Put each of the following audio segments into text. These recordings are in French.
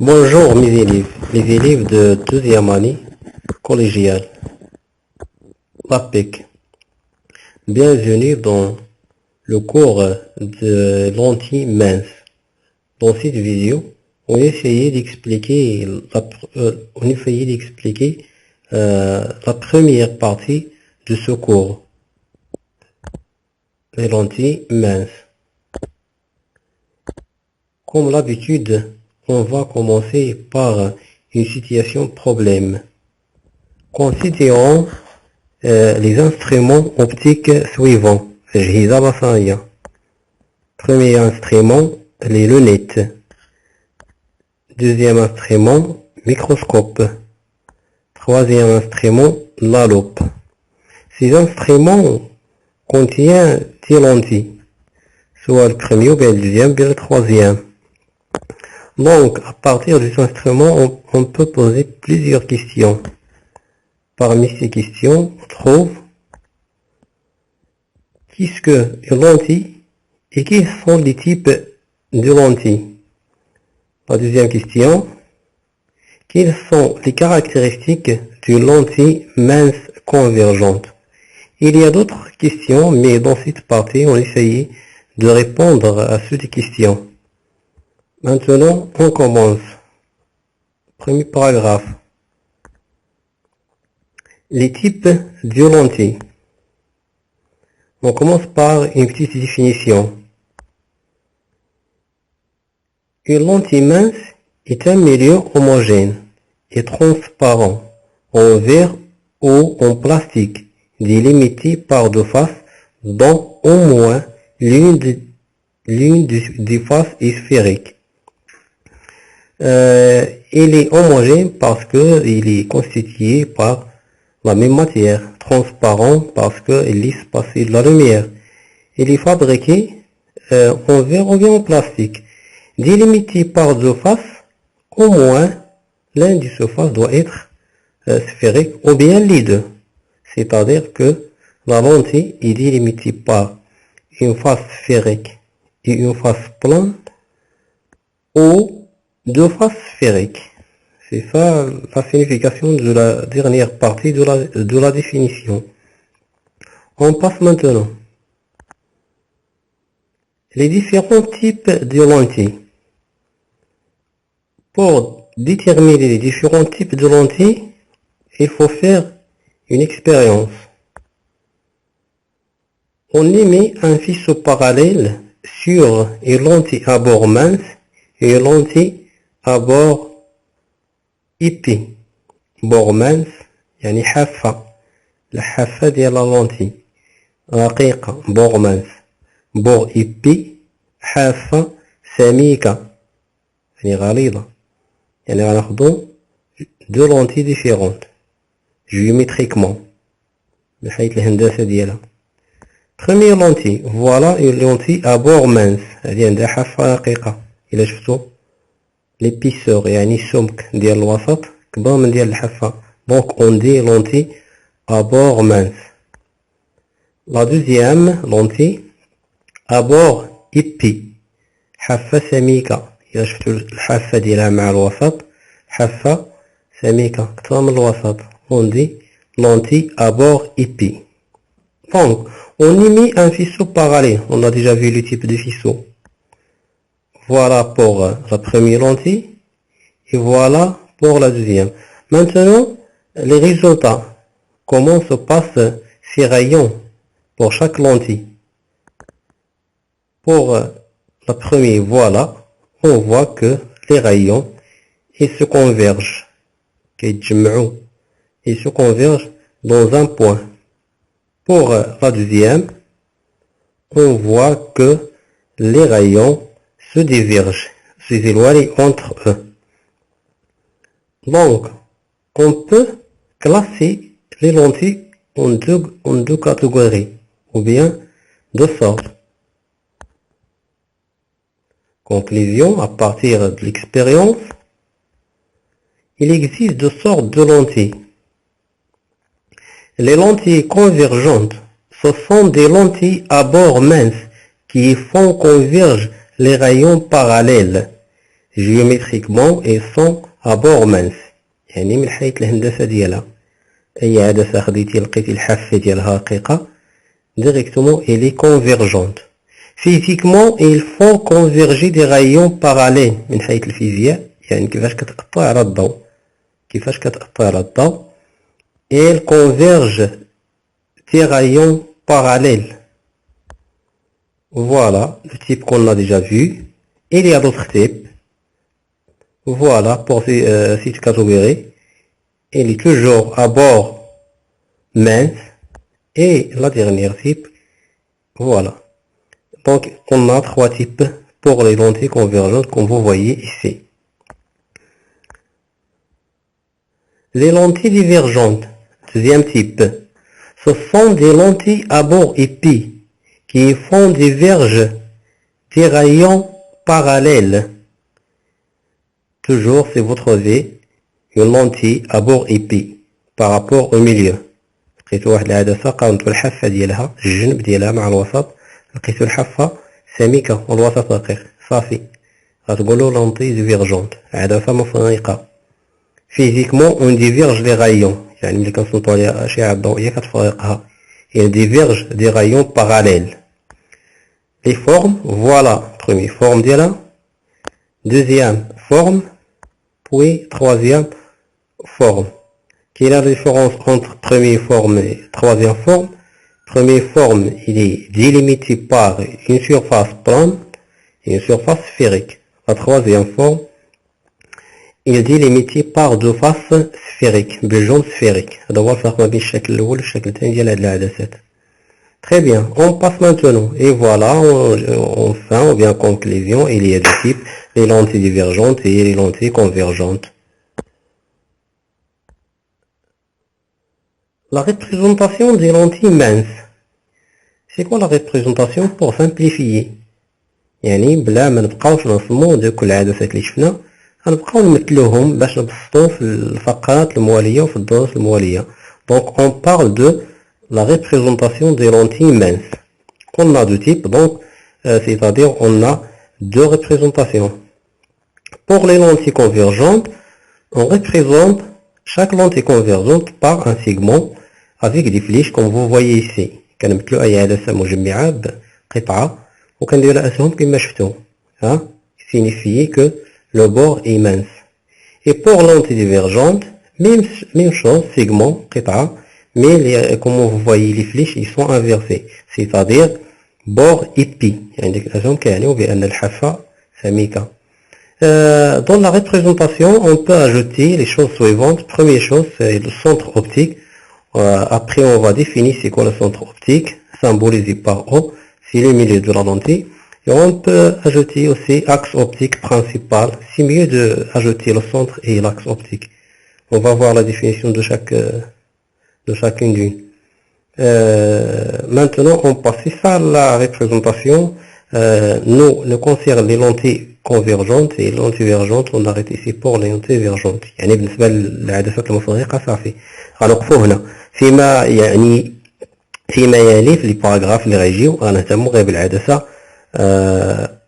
Bonjour les élèves de deuxième année collégiale, l'APEC. Bienvenue dans le cours de lentille mince. Dans cette vidéo, on essaye d'expliquer la première partie de ce cours, les lentilles minces. Comme l'habitude, on va commencer par une situation problème. Considérons les instruments optiques suivants. Premier instrument, les lunettes. Deuxième instrument, microscope. Troisième instrument, la loupe. Ces instruments contiennent des lentilles, soit le premier, ou bien le deuxième, bien le troisième. Donc, à partir de cet instrument, on peut poser plusieurs questions. Parmi ces questions, on trouve qu'est-ce qu'une lentille et quels sont les types de lentilles. La deuxième question, quelles sont les caractéristiques d'une lentille mince convergente. Il y a d'autres questions, mais dans cette partie, on essaye de répondre à ces questions. Maintenant, on commence. Premier paragraphe. Les types de lentilles. On commence par une petite définition. Une lentille mince est un milieu homogène et transparent en verre ou en plastique, délimité par deux faces dont au moins l'une des faces est sphérique. Il est homogène parce qu'il est constitué par la même matière, transparent parce qu'il laisse passer de la lumière. Il est fabriqué en verre ou bien en plastique, délimité par deux faces. Au moins l'un des deux faces doit être sphérique ou bien les deux. C'est-à-dire que la lentille est délimitée par une face sphérique et une face plane ou deux faces sphériques. C'est ça la signification de la dernière partie de la définition. On passe maintenant. Les différents types de lentilles. Pour déterminer les différents types de lentilles, il faut faire une expérience. On émet un faisceau parallèle sur une lentille à bord mince et une lentille à bord épais. bord mince يعني حافة الحافة ديال لا لونتي رقيقة بور mince. bord épais حافة سميكة يعني غليظة. يعني غناخدو deux lentilles différentes géométriquement من حيث الهندسة ديالها. Première lentille, voilà une lentille à bord mince, هذه عندها حافة رقيقة. إلا شفتو l'épaisseur يعني السمك ديال الوسط كبر من ديال الحافة. Donc on dit lentille à bord mince. La deuxième lentille à bord épais, حافة سميكة. إلا شفتو الحافة ديالها مع الوسط حافة سميكة أكثر من الوسط. On dit lentille à bord épais. Donc on émet un faisceau parallèle. On a déjà vu le type de faisceau. Voilà pour la première lentille et voilà pour la deuxième. Maintenant, les résultats. Comment se passent ces rayons pour chaque lentille. Pour la première, voilà, on voit que les rayons ils se convergent. Ils se convergent dans un point. Pour la deuxième, on voit que les rayons se divergent, se éloignent entre eux. Donc, on peut classer les lentilles en deux catégories, ou bien deux sortes. Conclusion, à partir de l'expérience, il existe deux sortes de lentilles. Les lentilles convergentes, ce sont des lentilles à bord mince qui font converger les rayons parallèles. géométriquement ils sont à bord mince يعني من حيث الهندسة ديالها أي عدسة خديتي لقيتي الحافة ديالها رقيقة directement elle est convergente. Physiquement il faut converger des rayons parallèles من حيث الفيزياء يعني كيفاش كتأثر على الضوء elle converge des rayons parallèles. Voilà le type qu'on a déjà vu. Il y a d'autres types. Voilà pour cette catégorie. Il est toujours à bord mince. Et la dernière type, voilà. Donc on a trois types pour les lentilles convergentes comme vous voyez ici. Les lentilles divergentes, deuxième type, ce sont des lentilles à bord épais qui font diverger des rayons parallèles. Toujours si vous trouvez une lentille à bord épais par rapport au milieu. لقيتو واحد العدسة قارنتو الحافة ديالها الجنب ديالها مع الوسط لقيتو الحافة سميكة والوسط رقيق صافي غتقولو لونتي ديفيرجونت عدسة مفرقة. فيزيكمون اون ديفيرج لي غايون يعني ملي كنسلطو عليها الأشعة الضوئية كتفرقها il diverge des rayons parallèles. Les formes, voilà première forme ديالها deuxième forme puis troisième forme. Quelle est la différence entre première forme et troisième forme? Première forme, il est délimité par une surface plane et une surface sphérique. La troisième forme, il est délimité par deux faces sphériques, بالجون sphérique. هذا هو الفرق ما بين الشكل الأول والشكل الثاني ديال هاد العدسات. Très bien, on passe maintenant. Et voilà, enfin, ou bien conclusion, il y a deux types, les lentilles divergentes et les lentilles convergentes. La représentation des lentilles minces. C'est quoi la représentation pour simplifier يعني بلا ما نبقاوش نرسمو دوك العدسات اللي شفنا غنبقاو نمثلوهم باش نبسطو في الفقرات الموالية وفي الدروس الموالية. Donc on parle de la représentation des lentilles minces. On a deux types, donc c'est-à-dire on a deux représentations. Pour les lentilles convergentes, on représente chaque lentille convergente par un segment avec des flèches comme vous voyez ici. كنمثلو أي عدسة مجمعة بقطعة وكنديرو أسهم كما شفتو ها signifie que le bord est mince. Et pour lentille divergente, même chose, segment, قطعة, mais comme vous voyez les flèches ils sont inversés, c'est-à-dire bord épais. يعني ديك الأسهم كيعنيو بأن الحافة سميكة. Dans la représentation, on peut ajouter les choses suivantes. Première chose, c'est le centre optique. Après, on va définir c'est quoi le centre optique, symbolisé par O, c'est le milieu de la lentille. Et on peut ajouter aussi axe optique principal. C'est mieux d'ajouter le centre et l'axe optique. On va voir la définition de chacune d'une. Maintenant, on passe. C'est ça la représentation. Nous concerne les lentilles convergentes et lentilles divergentes. On arrête ici pour les lentilles divergentes. يعني بالنسبة للعدسات المفرقة صافي. غنوقفو هنا. فيما يلي في لي باراغراف اللي غيجيو غنهتمو غير بالعدسة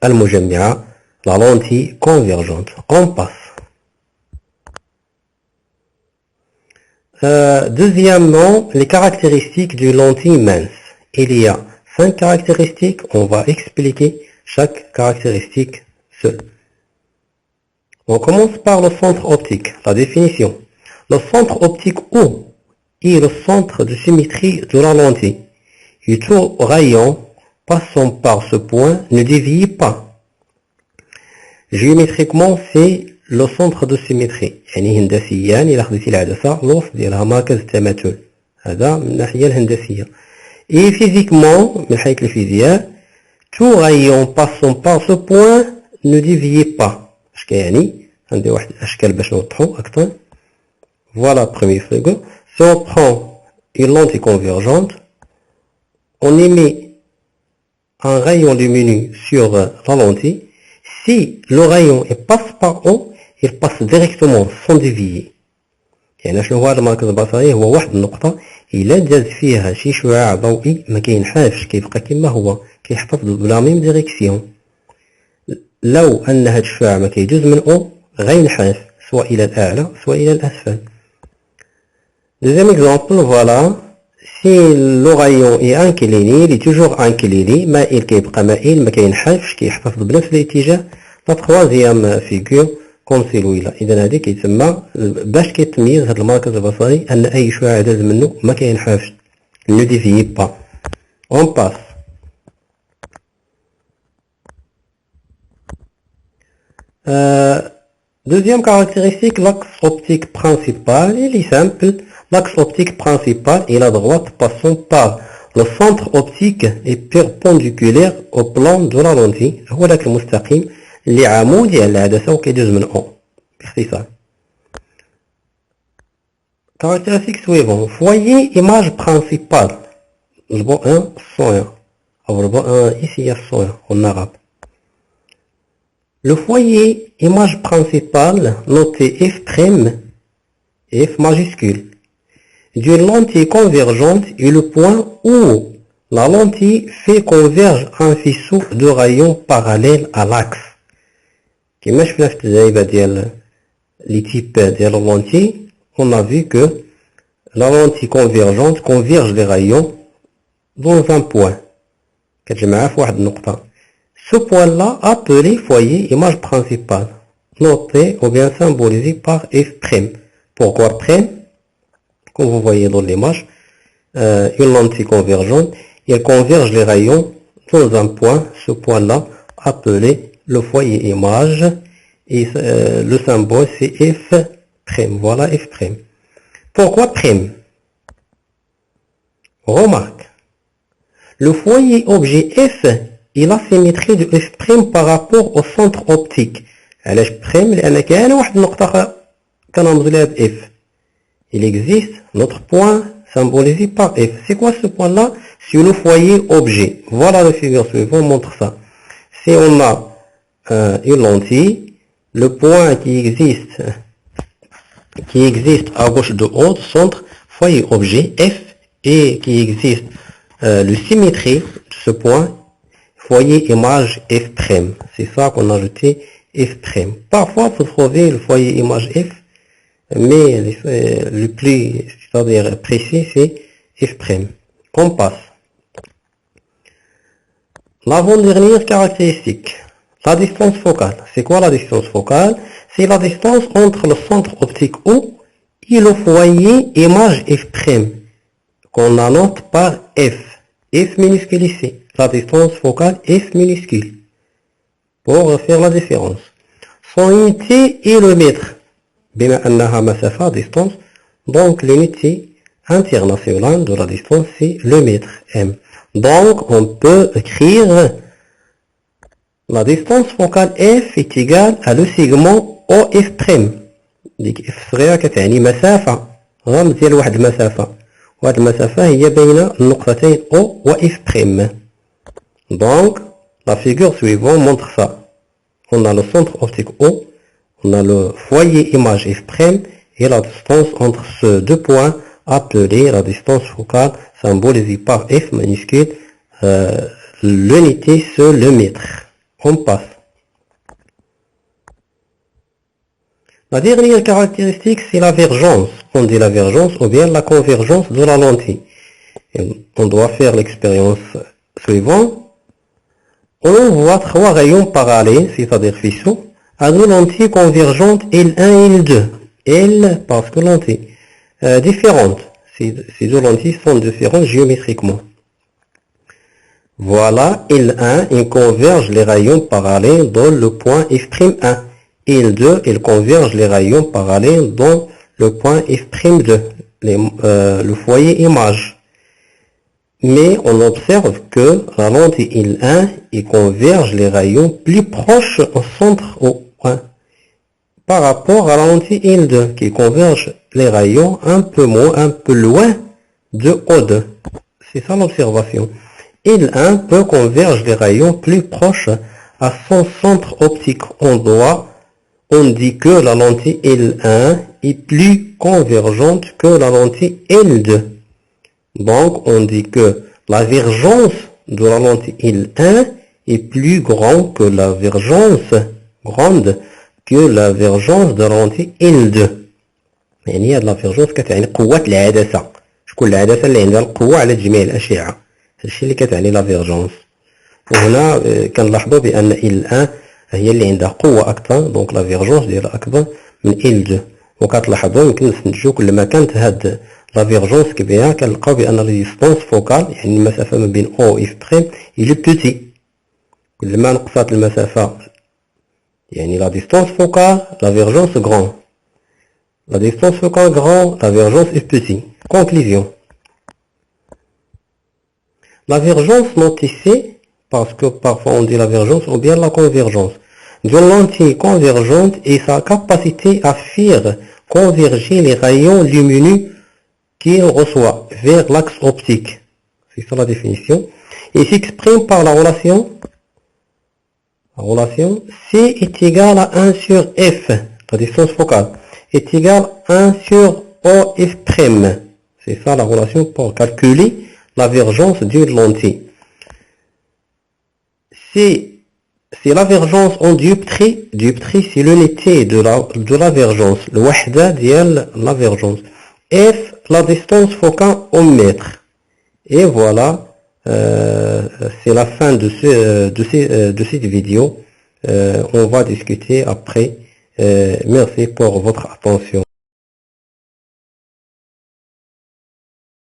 المجمعة la lentille convergente. On passe. Deuxièmement, les caractéristiques d'une lentille mince. Il y a 5 caractéristiques. On va expliquer chaque caractéristique seule. On commence par le centre optique. La définition. Le centre optique O est le centre de symétrie de la lentille. Et tout rayon passant par ce point ne dévie pas. Géométriquement, c'est le centre de symétrie. يعني هندسيا إلا خديتي العدسة الوسط ديالها مركز التماثل. هذا من الناحية الهندسية. Et physiquement, من حيث الفيزياء, tout rayon passant par ce point ne dévie pas. اش كيعني؟ عندي واحد الأشكال باش نوضحو أكثر. Voilà premier figure. Si on prend une lentille convergente, on émet un rayon lumineux sur la lentille. Si le rayon passe par haut, il passe directement sans dévier. يعني شنو هو هذا المركز البصري؟ هو واحد النقطة إلا داز فيها شي شعاع ضوئي ما كينحافش كيبقى كما هو كيحتفظ بلا ميم ديريكسيون. لو أن هاد الشعاع ما كيجوز من أو غينحاز سواء إلى الأعلى سواء إلى الأسفل. Deuxième exemple, voilà. Si le rayon est incliné, il est toujours incliné, مائل كيبقى مائل ما كينحافش كيحتفظ بنفس الاتجاه. La troisième figure كونسيلويلا. إذا هذه كيتسمى باش كيتميز هذا المركز البصري أن أي شعاع داز منه ما كينحافش. Ne déviez pas. On passe. Deuxième caractéristique, l'axe optique principal, il est simple. L'axe optique principal et la droite passant par le centre optique est perpendiculaire au plan de la lentille. هو ذاك المستقيم اللي عمود ديال العدسة وكيدوز من أو باختصار. Caractéristique suivante. Voyez image principale. Le bon 1, 101. Alors le bon 1 ici il y a 101 en arabe. Le foyer image principale notée F', F majuscule, d'une lentille convergente est le point où la lentille fait converger un faisceau de rayons parallèles à l'axe. كما شفنا في التجربة ديال لي تيب ديال اللونتي on a vu que la lentille convergente converge les rayons dans un point كتجمعها في واحد النقطة. Ce point-là appelé foyer image principale, noté ou bien symbolisé par F'. Pourquoi prime? Comme vous voyez dans l'image, une lentille convergente, elle converge les rayons dans un point, ce point-là appelé le foyer image, et le symbole c'est F'. Voilà F'. Pourquoi prime? Remarque, le foyer objet F et la symétrie de F' par rapport au centre optique. علاش بريم؟ لأن كاين واحد النقطة كنرمزو لها ب F. Il existe notre point symbolisé par F. C'est quoi ce point-là? C'est le foyer objet. Voilà la figure suivante montre ça. Si on a une lentille, le point qui existe à gauche de haut, centre, foyer objet F, et qui existe le symétrie de ce point, foyer image F'. C'est ça qu'on a ajouté F'. Parfois, vous trouvez le foyer image F, mais le plus, c'est-à-dire précis, c'est F'. On passe. L'avant-dernière caractéristique, la distance focale. C'est quoi la distance focale? C'est la distance entre le centre optique O et le foyer image F', qu'on annote par F. F minuscule ici. La distance focale F minuscule. Pour faire la différence. Son unité est le mètre. بما أنها مسافة distance. Donc l'unité internationale de la distance c'est le mètre M. Donc on peut écrire la distance focale F est égale à le segment OF'. ديك F صغيرة كتعني مسافة رمز ديال واحد المسافة. وهاد المسافة هي بين النقطتين O و F'. Donc, la figure suivante montre ça. On a le centre optique O, on a le foyer image F' et la distance entre ces deux points appelée la distance focale symbolisée par F minuscule. L'unité c'est le mètre. On passe. La dernière caractéristique c'est la vergence. On dit la vergence ou bien la convergence de la lentille. Et on doit faire l'expérience suivante. On voit trois rayons parallèles, c'est-à-dire faisceaux, à deux lentilles convergentes L1 et L2. L parce que lentilles différentes. Ces deux lentilles sont différentes géométriquement. Voilà, L1, il converge les rayons parallèles dans le point F'1. L2, il converge les rayons parallèles dans le point F'2, le foyer image. Mais on observe que la lentille L1 il converge les rayons plus proches au centre O1 par rapport à la lentille L2 qui converge les rayons un peu loin de O2. C'est ça l'observation. L1 peut converger les rayons plus proches à son centre optique. On dit que la lentille L1 est plus convergente que la lentille L2. Donc, on dit que la vergence de la lentille L1 est plus grand que la divergence grande que la divergence de l'anti L2. يعني هاد لا فيرجونس كتعني قوة العدسة. شكون العدسة اللي عندها القوة على جميع الأشعة. هادشي اللي كتعني لا فيرجونس. وهنا كنلاحظوا بأن L1 هي اللي عندها قوة أكثر، دونك لا فيرجونس ديالها أكبر من L2. وكتلاحظوا يمكن نستنتجوا كل ما كانت هاد لا فيرجونس كبيرة كنلقاو بأن لا ديستونس فوكال يعني المسافة ما بين O و F بريم إلي بوتي. كل ما نقصت المسافة يعني la distance focale, la divergence grande. La distance focale grande, la divergence est petite. Conclusion. La divergence not ici, parce que parfois on dit la divergence ou bien la convergence. De lentille convergente et sa capacité à faire converger les rayons lumineux qu'il reçoit vers l'axe optique. C'est ça la définition. Et s'exprime par la relation C est égal à 1 sur F, la distance focale, est égal à 1 sur OF'. C'est ça la relation pour calculer la divergence d'une lentille. C'est la divergence en dioptrie. Dioptrie, c'est l'unité de la divergence. Le wahda dial la divergence. F, la distance focale en mètres. Et voilà. C'est la fin de cette vidéo. On va discuter après. Merci pour votre attention.